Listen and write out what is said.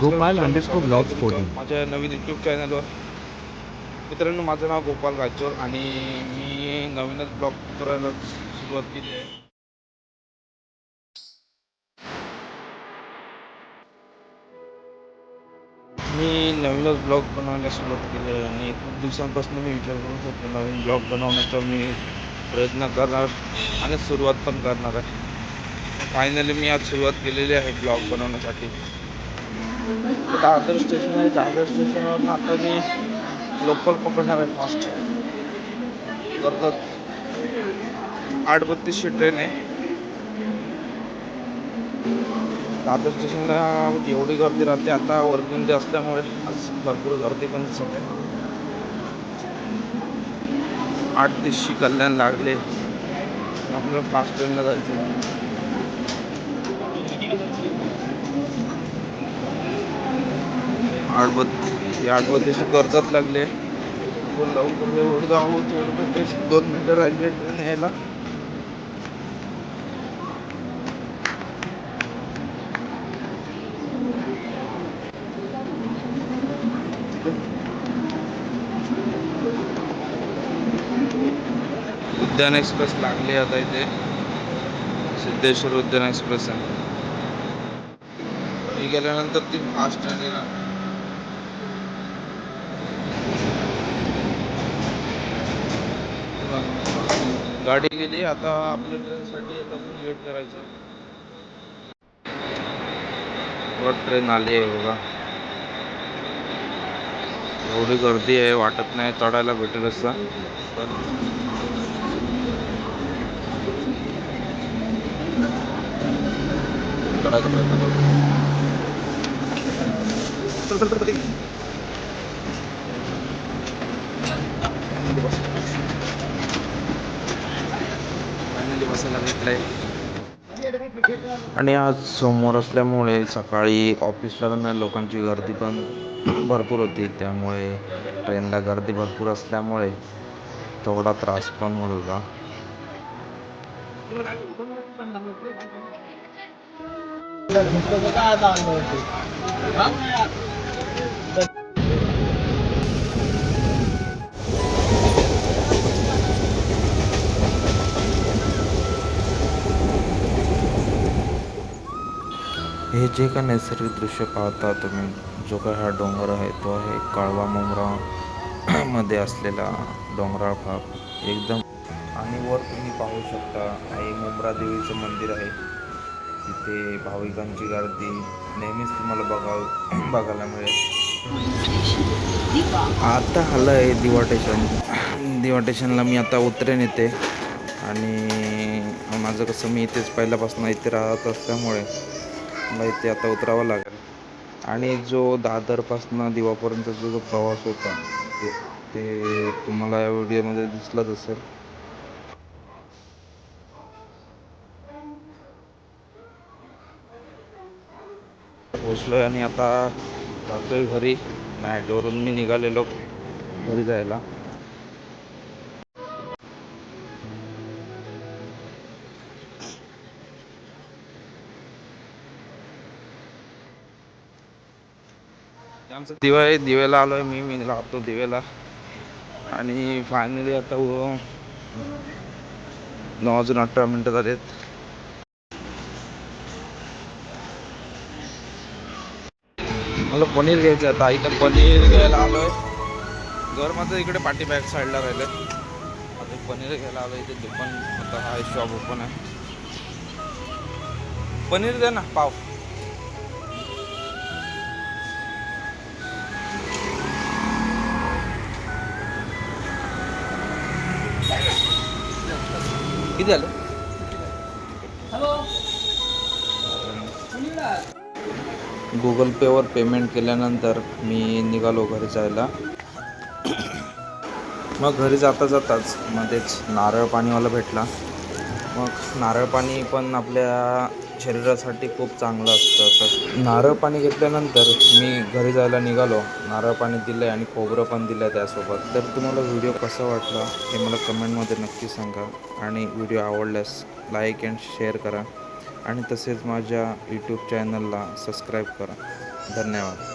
नमस्कार गोपाल मित्रांनो, अंडरस्कोर स्वागत आहे ब्लॉग्स तुमचं 14. माझ्या नवीन यूट्यूब चॅनलवर. मित्रांनो, माझं नाव गोपाल राजोर आणि मी नवीनच ब्लॉग करायला सुरुवात केली आहे. मी नवीनच ब्लॉग बनवायला सुरुवात केली आहे आणि खूप दिवसांपासून मी विचार करत होतो नवीन ब्लॉग बनवण्याचा मी प्रयत्न करणार आणि सुरुवात पण करणार आहे. फायनली मी आज सुरुवात केलेली आहे ब्लॉग बनवण्यासाठी. दादर स्टेशन आहे, दादर स्टेशनवरून आता मी लोकल पकडणार आहे फास्ट. कर्जत 8:32ची ट्रेन आहे. दादर स्टेशनला एवढी गर्दी राहते, आता वर्किंग डे असल्यामुळे आज भरपूर गर्दी पण दिसत आहे. 8:30ची कल्याण लागले, आपल्याला फास्ट ट्रेनला जायचं. 8:32ची कर्जत लागले. लवकर एवढं जाऊ तेवढं 2 मिनिटं राहिले ट्रेन यायला. उद्यान एक्सप्रेस लागली आता इथे. सिद्धेश्वर उद्यान एक्सप्रेस आहे. मी गेल्यानंतर ती फास्ट ट्रेन येणार. गाडी गेली, आता आपल्या ट्रेनसाठी आपण वेट करायचं. ट्रेन आली आहे बघा. एवढी गर्दी आहे, वाटत नाही चढायला भेटेल असं, पण चढायचा प्रयत्न करतो. फायनली बसायला भेटलंय. आणि आज सोमवार असल्यामुळे सकाळी ऑफिसला जाणाऱ्या लोकांची गर्दी पण भरपूर होती, त्यामुळे ट्रेनला गर्दी भरपूर असल्यामुळे थोडा त्रास पण होत होता. हे जे का नैसर्गिक दृश्य पाहता तुम्ही, जो काय हा डोंगर आहे तो आहे काळवा मुंब्रा मध्ये असलेला डोंगराळ भाग एकदम. आणि वर तुम्ही पाहू शकता आई मुंब्रा देवीचं मंदिर आहे. तिथे भाविकांची गर्दी नेहमीच तुम्हाला बघायला मिळेल. आता आलं आहे दिवा स्टेशनला मी आता उतरेन इथे. आणि माझं कसं, मी इथेच पहिल्यापासून इथे राहत असल्यामुळे मला इथे आता उतरावं लागेल. आणि जो दादरपासून दिवापर्यंतचा जो प्रवास होता ते तुम्हाला या व्हिडिओमध्ये दिसलाच असेल. पोचलोय आणि आता जातोय घरी. मॅटवरून मी निघालेलो घरी जायला. आमचा दिवा आहे, दिव्याला आलोय मी राहतो दिव्याला. आणि फायनली आता 9:18 झालेत. मला पनीर घ्यायचं आहे. आता इथं पनीर घ्यायला आलोय. घर माझं इकडे पाठी बॅक साईडला राहिलं. आता पनीर घ्यायला आलो इथे. दुकान आता हा शॉप ओपन आहे. पनीर दे ना पाव. किती झालं? गुगल पेवर पेमेंट केल्यानंतर मी निघालो घरी जायला. मग घरी जाताच मध्येच नारळ पाणीवाला भेटला. मग नारळ पाणी पण आपल्या शरीरासाठी खूप चांगलं असतं. तर नारळ पाणी घेतल्यानंतर मी घरी जायला निघालो. नारळ पाणी दिलं आहे आणि खोबरं पण दिलं आहे त्यासोबत. तर तुम्हाला व्हिडिओ कसा वाटला हे मला कमेंटमध्ये नक्की सांगा. आणि व्हिडिओ आवडल्यास लाईक अँड शेअर करा. आणि तसेच माझ्या यूट्यूब चॅनलला सबस्क्राईब करा. धन्यवाद.